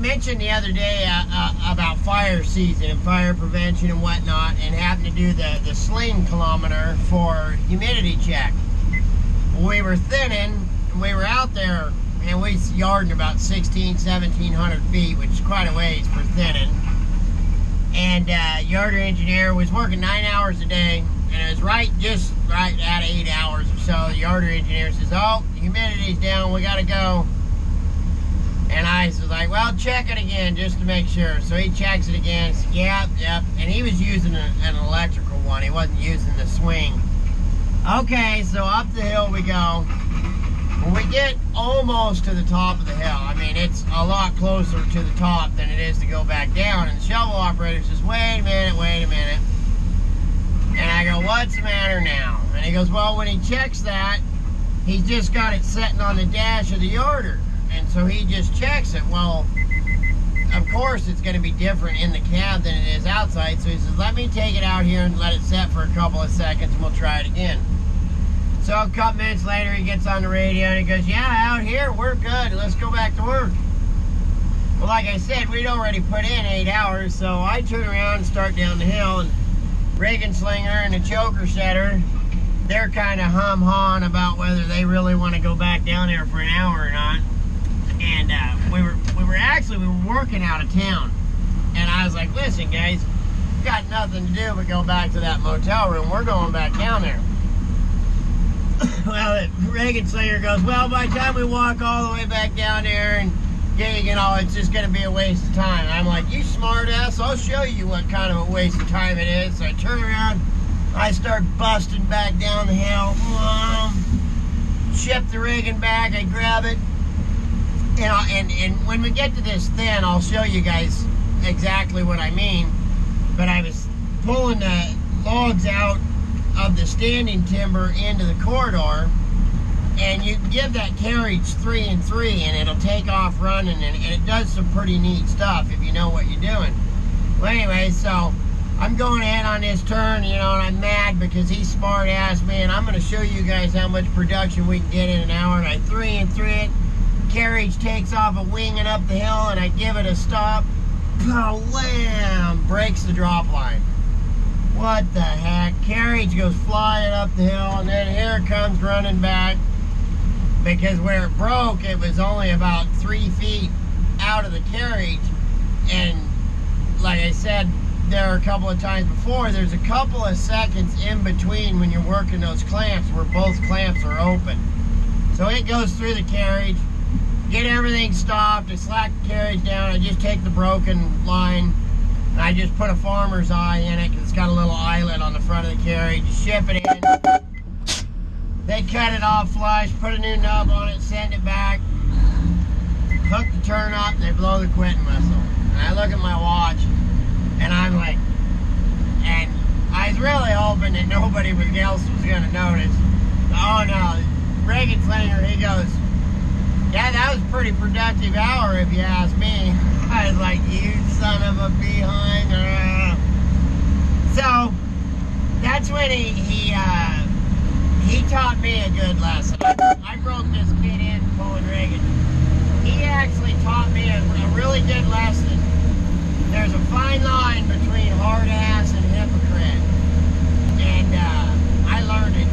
mentioned the other day about fire season and fire prevention and whatnot, and having to do the sling kilometer for humidity check. We were thinning, and we were out there, and we yarding about 1,700 feet, which is quite a ways for thinning. And yarder engineer was working 9 hours a day, and it was just right at 8 hours or so. The yarder engineer says, "Oh, the humidity's down, we gotta go." And I was like, "Well, check it again just to make sure." So he checks it again. Says, yep. And he was using an electrical one. He wasn't using the swing. Okay, so up the hill we go. When we get almost to the top of the hill, I mean, it's a lot closer to the top than it is to go back down. And the shovel operator says, wait a minute. And I go, "What's the matter now?" And he goes, "Well, when he checks that, he's just got it sitting on the dash of the yarder. And so he just checks it." Well, of course it's going to be different in the cab than it is outside. So he says, "Let me take it out here and let it set for a couple of seconds and we'll try it again." So a couple minutes later he gets on the radio and he goes, "Yeah, out here we're good. Let's go back to work." Well, like I said, we'd already put in 8 hours, so I turn around and start down the hill, and Reagan Slinger and the choker setter, they're kind of hum-hawing about whether they really want to go back down there for an hour or not. And we were working out of town, and I was like, "Listen, guys, we've got nothing to do but go back to that motel room. We're going back down there." Well, Reagan Slinger goes, "Well, by the time we walk all the way back down there and it's just going to be a waste of time." And I'm like, "You smart ass, I'll show you what kind of a waste of time it is." So I turn around, I start busting back down the hill, ship the rigging back, I grab it. And when we get to this thin, I'll show you guys exactly what I mean. But I was pulling the logs out of the standing timber into the corridor, and you can give that carriage 3 and 3 and it'll take off running, and it does some pretty neat stuff if you know what you're doing. Well, anyway, so I'm going ahead on this turn, and I'm mad because he's smart ass, man. I'm going to show you guys how much production we can get in an hour. And I 3 and 3 it. Carriage takes off a wing and up the hill, and I give it a stop. Wham! Breaks the drop line. What the heck? Carriage goes flying up the hill, and then here it comes running back. Because where it broke, it was only about 3 feet out of the carriage. And like I said there a couple of times before, there's a couple of seconds in between when you're working those clamps where both clamps are open. So it goes through the carriage, get everything stopped, I slack the carriage down, I just take the broken line, and I just put a farmer's eye in it because it's got a little eyelet on the front of the carriage, ship it in. They cut it off flush, put a new nub on it, send it back, hook the turn up, and they blow the quitting whistle. And I look at my watch, and I'm like, and I was really hoping that nobody else was going to notice. Oh no, Reagan Slinger, he goes, "Yeah, that was a pretty productive hour if you ask me." I was like, "You son of a behind." So that's when he taught me a good lesson. I broke this kid in pulling rigging. He actually taught me a really good lesson. There's a fine line between hard ass and hypocrite. And I learned it